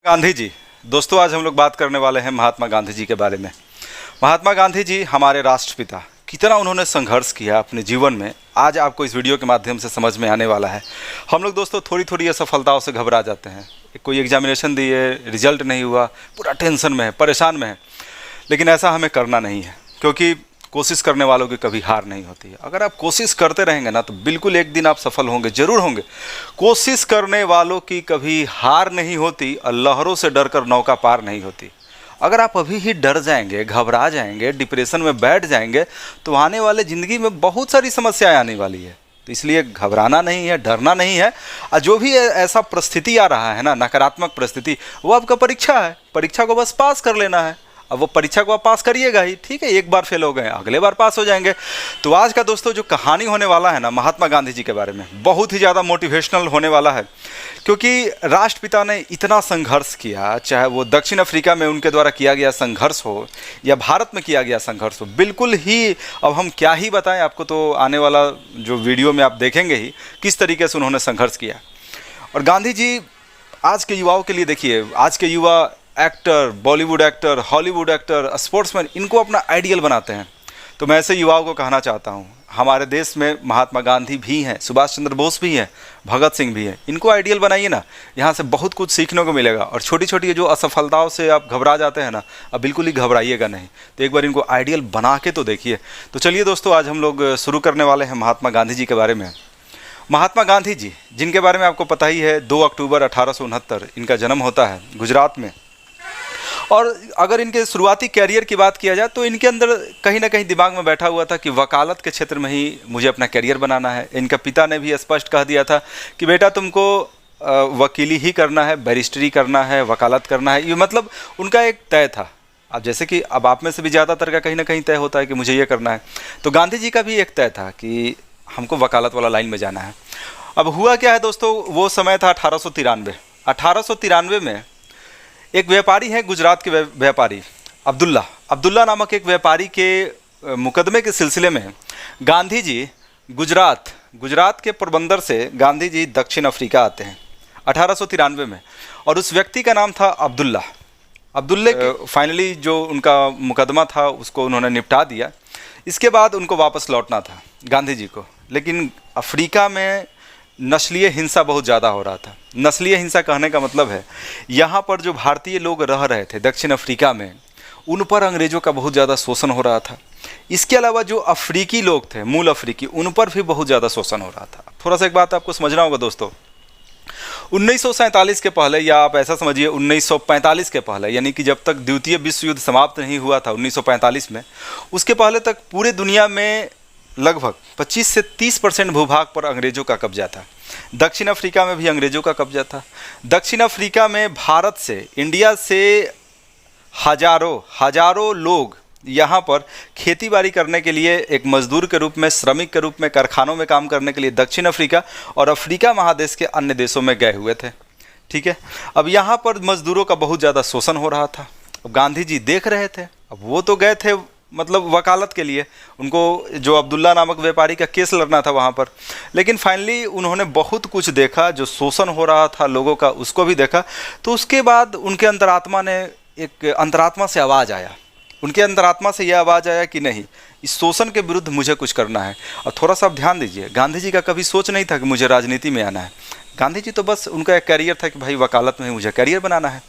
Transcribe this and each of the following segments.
गांधी जी। दोस्तों, आज हम लोग बात करने वाले हैं महात्मा गांधी जी के बारे में। महात्मा गांधी जी हमारे राष्ट्रपिता, कितना उन्होंने संघर्ष किया अपने जीवन में, आज आपको इस वीडियो के माध्यम से समझ में आने वाला है। हम लोग दोस्तों थोड़ी थोड़ी असफलताओं से घबरा जाते हैं। कोई एग्जामिनेशन दिए, रिजल्ट नहीं हुआ, पूरा टेंशन में है, परेशान में है। लेकिन ऐसा हमें करना नहीं है, क्योंकि कोशिश करने वालों की कभी हार नहीं होती है। अगर आप कोशिश करते रहेंगे ना, तो बिल्कुल एक दिन आप सफल होंगे, जरूर होंगे। कोशिश करने वालों की कभी हार नहीं होती और लहरों से डरकर नौका पार नहीं होती। अगर आप अभी ही डर जाएंगे, घबरा जाएंगे, डिप्रेशन में बैठ जाएंगे, तो आने वाले ज़िंदगी में बहुत सारी समस्याएं आने वाली है। तो इसलिए घबराना नहीं है, डरना नहीं है। और जो भी ऐसा परिस्थिति आ रहा है ना, नकारात्मक परिस्थिति, वो आपका परीक्षा है। परीक्षा को बस पास कर लेना है। अब वो परीक्षा को आप पास करिएगा ही, ठीक है। एक बार फेल हो गए, अगले बार पास हो जाएंगे। तो आज का दोस्तों जो कहानी होने वाला है ना महात्मा गांधी जी के बारे में, बहुत ही ज़्यादा मोटिवेशनल होने वाला है। क्योंकि राष्ट्रपिता ने इतना संघर्ष किया, चाहे वो दक्षिण अफ्रीका में उनके द्वारा किया गया संघर्ष हो या भारत में किया गया संघर्ष हो, बिल्कुल ही अब हम क्या ही बताएं आपको। तो आने वाला जो वीडियो में आप देखेंगे ही किस तरीके से उन्होंने संघर्ष किया। और गांधी जी आज के युवाओं के लिए, देखिए आज के युवा actor, Bollywood actor, Hollywood actor, sportsman, इनको अपना आइडियल बनाते हैं। तो मैं ऐसे युवाओं को कहना चाहता हूँ, हमारे देश में महात्मा गांधी भी हैं, सुभाष चंद्र बोस भी हैं, भगत सिंह भी हैं। इनको आइडियल बनाइए ना, यहाँ से बहुत कुछ सीखने को मिलेगा। और छोटी छोटी जो असफलताओं से आप घबरा जाते हैं ना, अब बिल्कुल ही घबराइएगा नहीं। तो एक बार इनको आइडियल बना के तो देखिए। तो चलिए दोस्तों, आज हम लोग शुरू करने वाले हैं महात्मा गांधी जी के बारे में। महात्मा गांधी जी, जिनके बारे में आपको पता ही है, 2 अक्टूबर 1869 इनका जन्म होता है गुजरात में। और अगर इनके शुरुआती कैरियर की बात किया जाए, तो इनके अंदर कहीं ना कहीं दिमाग में बैठा हुआ था कि वकालत के क्षेत्र में ही मुझे अपना कैरियर बनाना है। इनका पिता ने भी स्पष्ट कह दिया था कि बेटा तुमको वकीली ही करना है, बैरिस्टरी करना है, वकालत करना है। ये मतलब उनका एक तय था। अब जैसे कि अब आप में से भी ज़्यादातर का कहीं ना कहीं तय होता है कि मुझे ये करना है, तो गांधी जी का भी एक तय था कि हमको वकालत वाला लाइन में जाना है। अब हुआ क्या है दोस्तों, वो समय था 1893। 1893 में एक व्यापारी है, गुजरात के व्यापारी अब्दुल्ला नामक एक व्यापारी के मुकदमे के सिलसिले में गांधी जी गुजरात के पोरबंदर से गांधी जी दक्षिण अफ्रीका आते हैं 1893 में। और उस व्यक्ति का नाम था अब्दुल्ले फाइनली जो उनका मुकदमा था उसको उन्होंने निपटा दिया। इसके बाद उनको वापस लौटना था गांधी जी को, लेकिन अफ्रीका में नस्लीय हिंसा बहुत ज़्यादा हो रहा था। नस्लीय हिंसा कहने का मतलब है, यहाँ पर जो भारतीय लोग रह रहे थे दक्षिण अफ्रीका में, उन पर अंग्रेज़ों का बहुत ज़्यादा शोषण हो रहा था। इसके अलावा जो अफ्रीकी लोग थे, मूल अफ्रीकी, उन पर भी बहुत ज़्यादा शोषण हो रहा था। थोड़ा सा एक बात आपको समझना होगा दोस्तों, 1947 के पहले, या आप ऐसा समझिए 1945 के पहले, यानी कि जब तक द्वितीय विश्व युद्ध समाप्त नहीं हुआ था 1945 में, उसके पहले तक पूरे दुनिया में लगभग 25 से 30% भूभाग पर अंग्रेज़ों का कब्जा था। दक्षिण अफ्रीका में भी अंग्रेज़ों का कब्जा था। दक्षिण अफ्रीका में भारत से, इंडिया से हजारों लोग यहाँ पर खेतीबाड़ी करने के लिए, एक मजदूर के रूप में, श्रमिक के रूप में, कारखानों में काम करने के लिए दक्षिण अफ्रीका और अफ्रीका महादेश के अन्य देशों में गए हुए थे। ठीक है। अब यहाँ पर मजदूरों का बहुत ज़्यादा शोषण हो रहा था। अब गांधी जी देख रहे थे। अब वो तो गए थे मतलब वकालत के लिए, उनको जो अब्दुल्ला नामक व्यापारी का केस लड़ना था वहाँ पर। लेकिन फाइनली उन्होंने बहुत कुछ देखा, जो शोषण हो रहा था लोगों का उसको भी देखा। तो उसके बाद उनके अंतरात्मा ने, एक अंतरात्मा से आवाज़ आया, उनके अंतरात्मा से यह आवाज़ आया कि नहीं, इस शोषण के विरुद्ध मुझे कुछ करना है। और थोड़ा सा आप ध्यान दीजिए, गांधी जी का कभी सोच नहीं था कि मुझे राजनीति में आना है। गांधी जी तो बस उनका एक कैरियर था कि भाई वकालत में मुझे कैरियर बनाना है।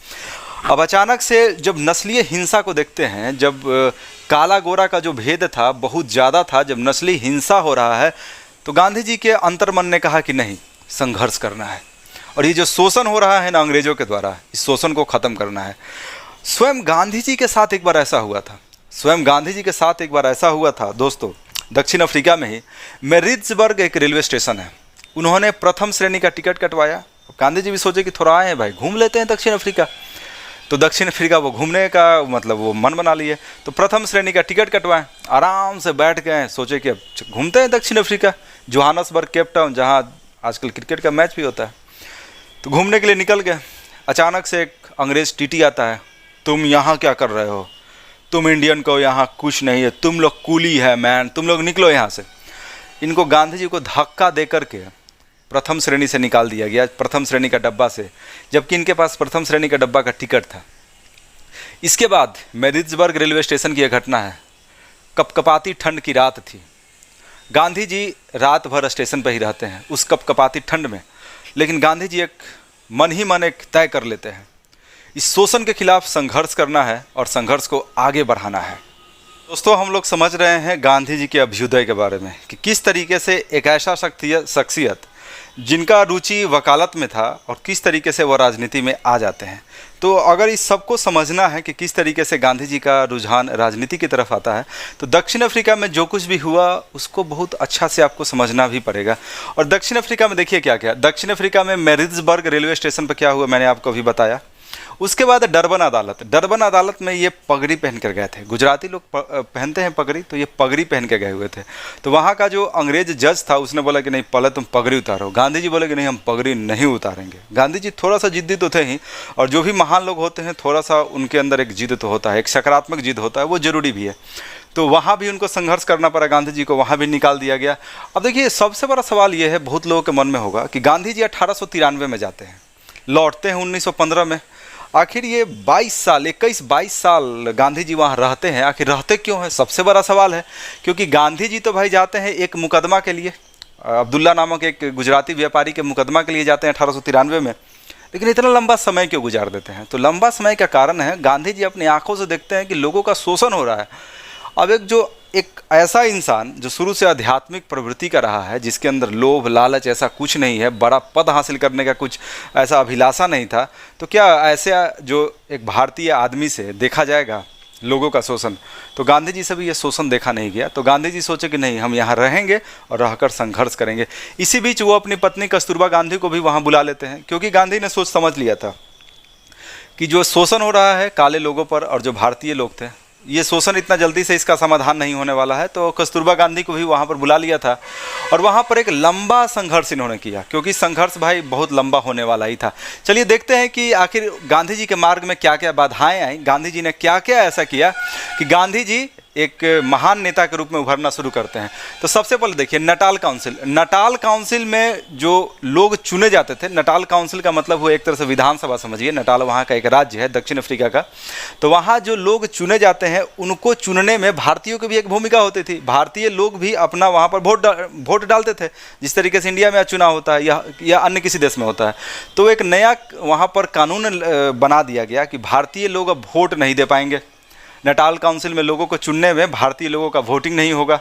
अब अचानक से जब नस्लीय हिंसा को देखते हैं, जब काला गोरा का जो भेद था बहुत ज़्यादा था, जब नस्ली हिंसा हो रहा है, तो गांधी जी के अंतर्मन ने कहा कि नहीं, संघर्ष करना है। और ये जो शोषण हो रहा है ना अंग्रेज़ों के द्वारा, इस शोषण को ख़त्म करना है। स्वयं गांधी जी के साथ एक बार ऐसा हुआ था दोस्तों, दक्षिण अफ्रीका में ही मैरिट्सबर्ग एक रेलवे स्टेशन है, उन्होंने प्रथम श्रेणी का टिकट कटवाया। गांधी जी भी सोचे कि थोड़ा आए हैं भाई, घूम लेते हैं दक्षिण अफ्रीका। तो दक्षिण अफ्रीका वो घूमने का मतलब वो मन बना लिए, तो प्रथम श्रेणी का टिकट कटवाएं, आराम से बैठ गए, सोचे कि अब घूमते हैं दक्षिण अफ्रीका, जोहान्सबर्ग, केप टाउन, जहाँ आजकल क्रिकेट का मैच भी होता है। तो घूमने के लिए निकल गए। अचानक से एक अंग्रेज़ टीटी आता है, तुम यहाँ क्या कर रहे हो, तुम इंडियन को यहाँ कुछ नहीं है, तुम लोग कूली है मैन, तुम लोग निकलो यहाँ से। इनको गांधी जी को धक्का दे करके प्रथम श्रेणी से निकाल दिया गया, प्रथम श्रेणी का डब्बा से, जबकि इनके पास प्रथम श्रेणी का डब्बा का टिकट था। इसके बाद मैरिट्सबर्ग रेलवे स्टेशन की यह घटना है। कपकपाती ठंड की रात थी। गांधी जी रात भर स्टेशन पर ही रहते हैं उस कपकपाती ठंड में, लेकिन गांधी जी एक मन ही मन एक तय कर लेते हैं, इस शोषण के खिलाफ संघर्ष करना है और संघर्ष को आगे बढ़ाना है। दोस्तों, हम लोग समझ रहे हैं गांधी जी के अभ्युदय के बारे में कि किस तरीके से एक ऐसा शख्सियत जिनका रुचि वकालत में था और किस तरीके से वह राजनीति में आ जाते हैं। तो अगर इस सबको समझना है कि किस तरीके से गांधी जी का रुझान राजनीति की तरफ आता है, तो दक्षिण अफ्रीका में जो कुछ भी हुआ उसको बहुत अच्छा से आपको समझना भी पड़ेगा। और दक्षिण अफ्रीका में देखिए क्या क्या, दक्षिण अफ्रीका में मैरिट्सबर्ग रेलवे स्टेशन पर क्या हुआ मैंने आपको अभी बताया। उसके बाद डरबन अदालत में ये पगड़ी पहन कर गए थे। गुजराती लोग पहनते हैं पगड़ी, तो ये पगड़ी पहन के गए हुए थे। तो वहाँ का जो अंग्रेज जज था उसने बोला कि नहीं पहले तुम पगड़ी उतारो। गांधी जी बोले कि नहीं हम पगड़ी नहीं उतारेंगे। गांधी जी थोड़ा सा जिद्दी तो थे ही, और जो भी महान लोग होते हैं थोड़ा सा उनके अंदर एक जिद तो होता है, एक सकारात्मक जिद होता है, वो जरूरी भी है। तो वहाँ भी उनको संघर्ष करना पड़ा, गांधी जी को वहाँ भी निकाल दिया गया। अब देखिए सबसे बड़ा सवाल ये है, बहुत लोगों के मन में होगा कि गांधी जी 1893 में जाते हैं, लौटते हैं 1915 में। आखिर ये 22 साल गांधी जी वहाँ रहते हैं, आखिर रहते क्यों हैं, सबसे बड़ा सवाल है। क्योंकि गांधी जी तो भाई जाते हैं एक मुकदमा के लिए, अब्दुल्ला नामक एक गुजराती व्यापारी के मुकदमा के लिए जाते हैं 1893 में। लेकिन इतना लंबा समय क्यों गुजार देते हैं? तो लंबा समय का कारण है, गांधी जी अपनी आंखों से देखते हैं कि लोगों का शोषण हो रहा है। अब एक ऐसा इंसान जो शुरू से आध्यात्मिक प्रवृत्ति का रहा है, जिसके अंदर लोभ लालच ऐसा कुछ नहीं है, बड़ा पद हासिल करने का कुछ ऐसा अभिलाषा नहीं था, तो क्या ऐसे जो एक भारतीय आदमी से देखा जाएगा लोगों का शोषण? तो गांधी जी से भी ये शोषण देखा नहीं गया। तो गांधी जी सोचे कि नहीं, हम यहाँ रहेंगे और रहकर संघर्ष करेंगे। इसी बीच वो अपनी पत्नी कस्तूरबा गांधी को भी वहाँ बुला लेते हैं, क्योंकि गांधी ने सोच समझ लिया था कि जो शोषण हो रहा है काले लोगों पर और जो भारतीय लोग थे, ये शोषण इतना जल्दी से इसका समाधान नहीं होने वाला है। तो कस्तूरबा गांधी को भी वहाँ पर बुला लिया था और वहाँ पर एक लंबा संघर्ष इन्होंने किया, क्योंकि संघर्ष भाई बहुत लंबा होने वाला ही था। चलिए देखते हैं कि आखिर गांधी जी के मार्ग में क्या क्या बाधाएं आई, गांधी जी ने क्या क्या ऐसा किया कि गांधी जी एक महान नेता के रूप में उभरना शुरू करते हैं। तो सबसे पहले देखिए नटाल काउंसिल में जो लोग चुने जाते थे, नटाल काउंसिल का मतलब हुआ एक तरह से विधानसभा समझिए। नटाल वहाँ का एक राज्य है दक्षिण अफ्रीका का। तो वहाँ जो लोग चुने जाते हैं उनको चुनने में भारतीयों की भी एक भूमिका होती थी। भारतीय लोग भी अपना वहाँ पर वोट डालते थे, जिस तरीके से इंडिया में चुनाव होता है या अन्य किसी देश में होता है। तो एक नया वहाँ पर कानून बना दिया गया कि भारतीय लोग अब वोट नहीं दे पाएंगे। नटाल काउंसिल में लोगों को चुनने में भारतीय लोगों का वोटिंग नहीं होगा।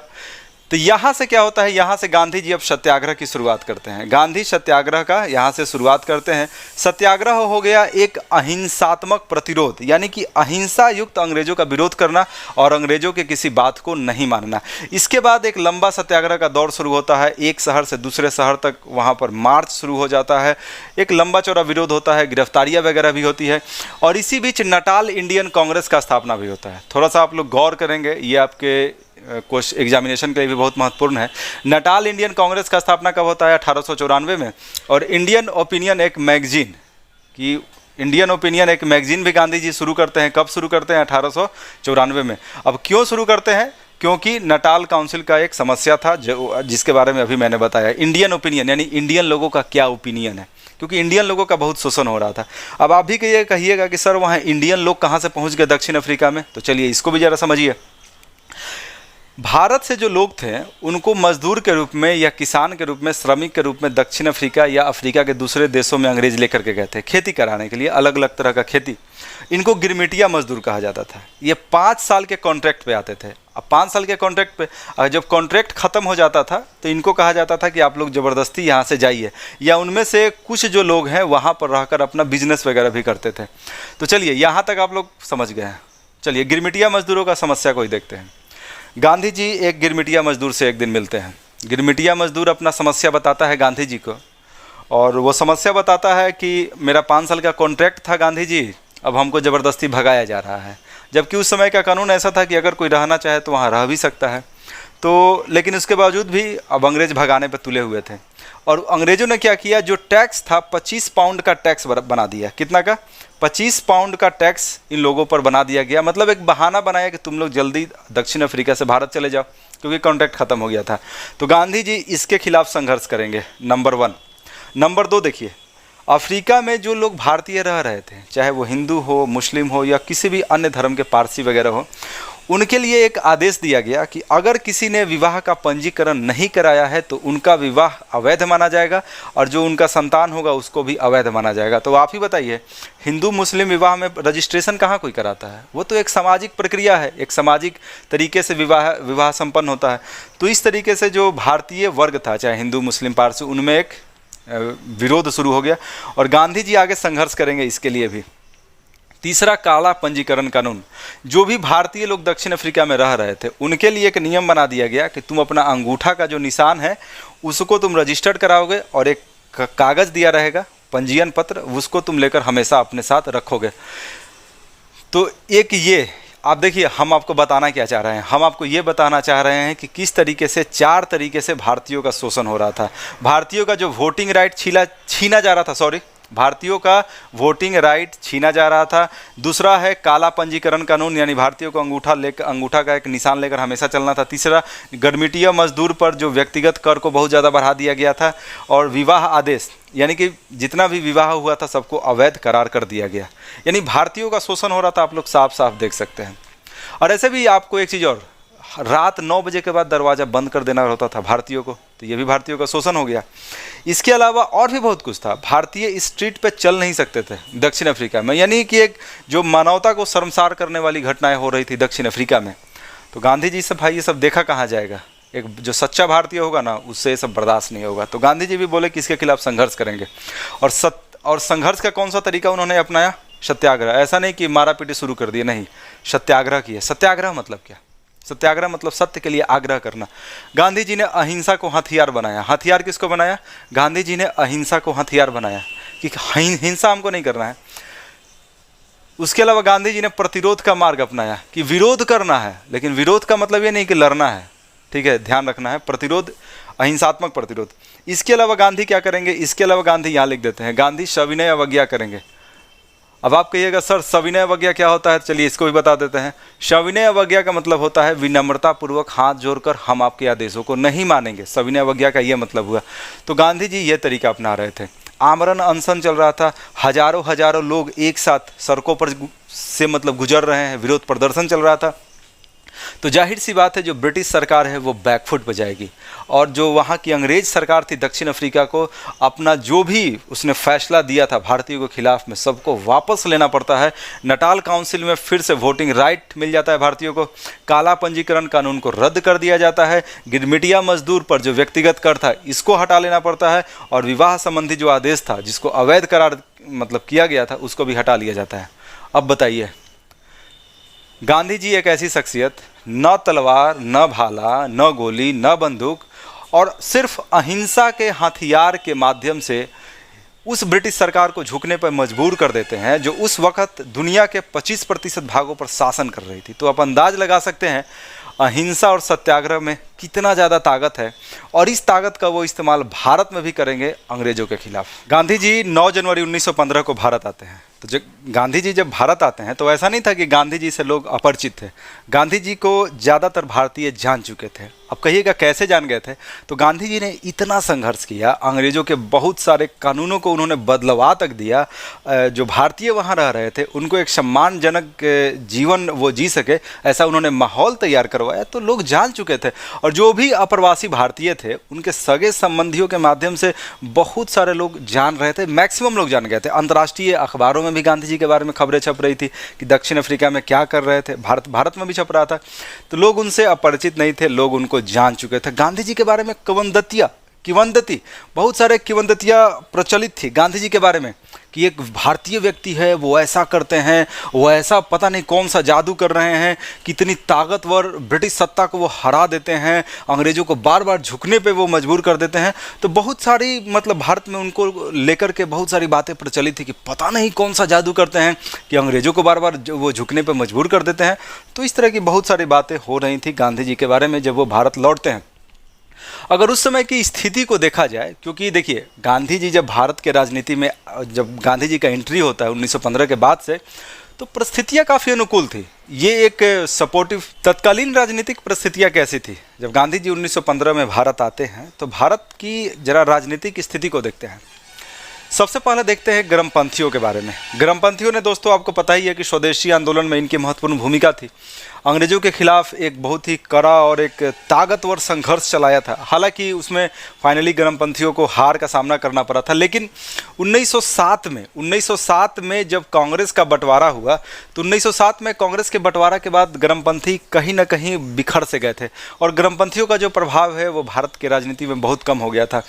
तो यहाँ से क्या होता है, यहाँ से गांधी जी अब सत्याग्रह की शुरुआत करते हैं। गांधी सत्याग्रह का यहाँ से शुरुआत करते हैं। सत्याग्रह हो गया एक अहिंसात्मक प्रतिरोध, यानी कि अहिंसा युक्त अंग्रेजों का विरोध करना और अंग्रेजों के किसी बात को नहीं मानना। इसके बाद एक लंबा सत्याग्रह का दौर शुरू होता है। एक शहर से दूसरे शहर तक वहाँ पर मार्च शुरू हो जाता है। एक लंबा चौड़ा विरोध होता है, गिरफ्तारियाँ वगैरह भी होती है। और इसी बीच नटाल इंडियन कांग्रेस का स्थापना भी होता है। थोड़ा सा आप लोग गौर करेंगे, ये आपके क्वेश्चन एग्जामिनेशन के लिए भी बहुत महत्वपूर्ण है। नटाल इंडियन कांग्रेस का स्थापना कब होता है? 1894 में। और इंडियन ओपिनियन एक मैगजीन एक मैगजीन भी गांधी जी शुरू करते हैं। कब शुरू करते हैं? 1894 में। अब क्यों शुरू करते हैं? क्योंकि नटाल काउंसिल का एक समस्या था जिसके बारे में अभी मैंने बताया। इंडियन ओपिनियन यानी इंडियन लोगों का क्या ओपिनियन है, क्योंकि इंडियन लोगों का बहुत शोषण हो रहा था। अब आप भी कहिएगा कि सर वहाँ इंडियन लोग कहाँ से पहुँच गए दक्षिण अफ्रीका में? तो चलिए इसको भी ज़रा समझिए। भारत से जो लोग थे उनको मजदूर के रूप में या किसान के रूप में, श्रमिक के रूप में दक्षिण अफ्रीका या अफ्रीका के दूसरे देशों में अंग्रेज लेकर के गए थे खेती कराने के लिए, अलग अलग तरह का खेती। इनको गिरमिटिया मजदूर कहा जाता था। ये 5 साल के कॉन्ट्रैक्ट पे आते थे। अब 5 साल के कॉन्ट्रैक्ट पे जब कॉन्ट्रैक्ट ख़त्म हो जाता था तो इनको कहा जाता था कि आप लोग ज़बरदस्ती यहाँ से जाइए, या उनमें से कुछ जो लोग हैं वहाँ पर रहकर अपना बिजनेस वगैरह भी करते थे। तो चलिए यहाँ तक आप लोग समझ गए हैं। चलिए गिरमिटिया मजदूरों का समस्या को ही देखते हैं। गांधी जी एक गिरमिटिया मजदूर से एक दिन मिलते हैं। गिरमिटिया मजदूर अपना समस्या बताता है गांधी जी को, और वो समस्या बताता है कि मेरा 5 साल का कॉन्ट्रैक्ट था गांधी जी, अब हमको ज़बरदस्ती भगाया जा रहा है। जबकि उस समय का कानून ऐसा था कि अगर कोई रहना चाहे तो वहाँ रह भी सकता है। तो लेकिन उसके बावजूद भी अब अंग्रेज भगाने पर तुले हुए थे। और अंग्रेज़ों ने क्या किया, जो टैक्स था 25 पाउंड का टैक्स बना दिया। कितना का? 25 पाउंड का टैक्स इन लोगों पर बना दिया गया। मतलब एक बहाना बनाया कि तुम लोग जल्दी दक्षिण अफ्रीका से भारत चले जाओ, क्योंकि कॉन्ट्रैक्ट खत्म हो गया था। तो गांधी जी इसके खिलाफ संघर्ष करेंगे। नंबर 1, नंबर 2 देखिए, अफ्रीका में जो लोग भारतीय रह रहे थे, चाहे वो हिंदू हो, मुस्लिम हो या किसी भी अन्य धर्म के पारसी वगैरह हो, उनके लिए एक आदेश दिया गया कि अगर किसी ने विवाह का पंजीकरण नहीं कराया है तो उनका विवाह अवैध माना जाएगा और जो उनका संतान होगा उसको भी अवैध माना जाएगा। तो आप ही बताइए, हिंदू मुस्लिम विवाह में रजिस्ट्रेशन कहाँ कोई कराता है? वो तो एक सामाजिक प्रक्रिया है, एक सामाजिक तरीके से विवाह संपन्न होता है। तो इस तरीके से जो भारतीय वर्ग था, चाहे हिंदू मुस्लिम पारसी, उनमें एक विरोध शुरू हो गया और गांधी जी आगे संघर्ष करेंगे इसके लिए भी। तीसरा, काला पंजीकरण कानून। जो भी भारतीय लोग दक्षिण अफ्रीका में रह रहे थे उनके लिए एक नियम बना दिया गया कि तुम अपना अंगूठा का जो निशान है उसको तुम रजिस्टर्ड कराओगे और एक कागज़ दिया रहेगा, पंजीयन पत्र, उसको तुम लेकर हमेशा अपने साथ रखोगे। तो एक ये आप देखिए, हम आपको बताना क्या चाह रहे हैं, हम आपको ये बताना चाह रहे हैं कि किस तरीके से 4 तरीके से भारतीयों का शोषण हो रहा था। भारतीयों का जो वोटिंग राइट छीना जा रहा था, भारतीयों का वोटिंग राइट छीना जा रहा था। दूसरा है काला पंजीकरण कानून, यानी भारतीयों को अंगूठा का एक निशान लेकर हमेशा चलना था। तीसरा, गिरमिटिया मजदूर पर जो व्यक्तिगत कर को बहुत ज़्यादा बढ़ा दिया गया था। और विवाह आदेश, यानी कि जितना भी विवाह हुआ था सबको अवैध करार कर दिया गया। यानी भारतीयों का शोषण हो रहा था, आप लोग साफ साफ देख सकते हैं। और ऐसे भी आपको एक चीज़ और, रात 9 बजे के बाद दरवाज़ा बंद कर देना होता था भारतीयों को, तो ये भी भारतीयों का शोषण हो गया। इसके अलावा और भी बहुत कुछ था। भारतीय स्ट्रीट पे चल नहीं सकते थे दक्षिण अफ्रीका में, यानी कि एक जो मानवता को शर्मसार करने वाली घटनाएं हो रही थी दक्षिण अफ्रीका में। तो गांधी जी से भाई ये सब देखा कहाँ जाएगा, एक जो सच्चा भारतीय होगा ना उससे ये सब बर्दाश्त नहीं होगा। तो गांधी जी भी बोले कि इसके खिलाफ संघर्ष करेंगे। और संघर्ष का कौन सा तरीका उन्होंने अपनाया? सत्याग्रह। ऐसा नहीं कि मारा पीटी शुरू कर दिए, नहीं, सत्याग्रह किए। सत्याग्रह मतलब क्या? सत्याग्रह मतलब सत्य के लिए आग्रह करना। गांधी जी ने अहिंसा को हथियार बनाया। हथियार किसको बनाया? गांधी जी ने अहिंसा को हथियार बनाया कि हिंसा हमको नहीं करना है। उसके अलावा गांधी जी ने प्रतिरोध का मार्ग अपनाया कि विरोध करना है, लेकिन विरोध का मतलब ये नहीं कि लड़ना है, ठीक है, ध्यान रखना है, प्रतिरोध, अहिंसात्मक प्रतिरोध। इसके अलावा गांधी क्या करेंगे? इसके अलावा गांधी यहाँ लिख देते हैं, गांधी सविनय अवज्ञा करेंगे। अब आप कहिएगा सर सविनय अवज्ञा क्या होता है? चलिए इसको भी बता देते हैं। सविनय अवज्ञा का मतलब होता है विनम्रता पूर्वक हाथ जोड़कर हम आपके आदेशों को नहीं मानेंगे। सविनय अवज्ञा का ये मतलब हुआ। तो गांधी जी ये तरीका अपना रहे थे। आमरण अनशन चल रहा था, हजारों लोग एक साथ सड़कों पर से मतलब गुजर रहे हैं, विरोध प्रदर्शन चल रहा था। तो जाहिर सी बात है जो ब्रिटिश सरकार है वो बैकफुट पर जाएगी और जो वहाँ की अंग्रेज सरकार थी दक्षिण अफ्रीका को अपना जो भी उसने फैसला दिया था भारतीयों के खिलाफ में सबको वापस लेना पड़ता है। नटाल काउंसिल में फिर से वोटिंग राइट मिल जाता है भारतीयों को। काला पंजीकरण कानून को रद्द कर दिया जाता है। गिरमिटिया मजदूर पर जो व्यक्तिगत कर था इसको हटा लेना पड़ता है और विवाह संबंधी जो आदेश था जिसको अवैध करार मतलब किया गया था उसको भी हटा लिया जाता है। अब बताइए, गांधी जी एक ऐसी शख्सियत, न तलवार, न भाला, न गोली, न बंदूक और सिर्फ अहिंसा के हथियार के माध्यम से उस ब्रिटिश सरकार को झुकने पर मजबूर कर देते हैं जो उस वक्त दुनिया के 25% भागों पर शासन कर रही थी। तो आप अंदाज लगा सकते हैं अहिंसा और सत्याग्रह में कितना ज़्यादा ताकत है और इस ताकत का वो इस्तेमाल भारत में भी करेंगे अंग्रेजों के खिलाफ। गांधी जी 9 जनवरी 1915 को भारत आते हैं। तो जब गांधी जी जब भारत आते हैं तो ऐसा नहीं था कि गांधी जी से लोग अपरिचित थे। गांधी जी को ज़्यादातर भारतीय जान चुके थे। अब कहिएगा कैसे जान गए थे? तो गांधी जी ने इतना संघर्ष किया, अंग्रेज़ों के बहुत सारे कानूनों को उन्होंने बदलवा तक दिया। जो भारतीय वहाँ रह रहे थे उनको एक सम्मानजनक जीवन वो जी सके ऐसा उन्होंने माहौल तैयार करवाया। तो लोग जान चुके थे और जो भी अप्रवासी भारतीय थे उनके सगे संबंधियों के माध्यम से बहुत सारे लोग जान रहे थे, मैक्सिमम लोग जान गए थे। अंतर्राष्ट्रीय अखबारों में भी गांधी जी के बारे में खबरें छप रही थी कि दक्षिण अफ्रीका में क्या कर रहे थे, भारत में भी छप रहा था। तो लोग उनसे अपरिचित नहीं थे, लोग उनको जान चुके थे। गांधी जी के बारे में किवंदती, बहुत सारे किवंदतियाँ प्रचलित थी गांधी जी के बारे में कि एक भारतीय व्यक्ति है, वो ऐसा करते हैं, वो ऐसा पता नहीं कौन सा जादू कर रहे हैं, कितनी ताकतवर ब्रिटिश सत्ता को वो हरा देते हैं, अंग्रेज़ों को बार बार झुकने पे वो मजबूर कर देते हैं। तो बहुत सारी मतलब भारत में उनको लेकर के बहुत सारी बातें प्रचलित थी कि पता नहीं कौन सा जादू करते हैं कि अंग्रेज़ों को बार बार वो झुकने पर मजबूर कर देते हैं। तो इस तरह की बहुत सारी बातें हो रही थी गांधी जी के बारे में जब वो भारत लौटते हैं। अगर उस समय की स्थिति को देखा जाए, क्योंकि देखिए गांधी जी जब भारत के राजनीति में जब गांधी जी का एंट्री होता है 1915 के बाद से, तो परिस्थितियाँ काफ़ी अनुकूल थी। ये एक सपोर्टिव तत्कालीन राजनीतिक परिस्थितियाँ कैसी थी? जब गांधी जी 1915 में भारत आते हैं तो भारत की जरा राजनीतिक स्थिति को देखते हैं। सबसे पहले देखते हैं गर्मपंथियों के बारे में। गर्मपंथियों ने दोस्तों आपको पता ही है कि स्वदेशी आंदोलन में इनकी महत्वपूर्ण भूमिका थी। अंग्रेजों के खिलाफ एक बहुत ही कड़ा और एक ताकतवर संघर्ष चलाया था। हालांकि उसमें फाइनली गर्मपंथियों को हार का सामना करना पड़ा था, लेकिन 1907 में जब कांग्रेस का बंटवारा हुआ तो 1907 में कांग्रेस के बंटवारा के बाद गर्मपंथी कहीं ना कहीं बिखर से गए थे और गर्मपंथियों का जो प्रभाव है वो भारत की राजनीति में बहुत कम हो गया था।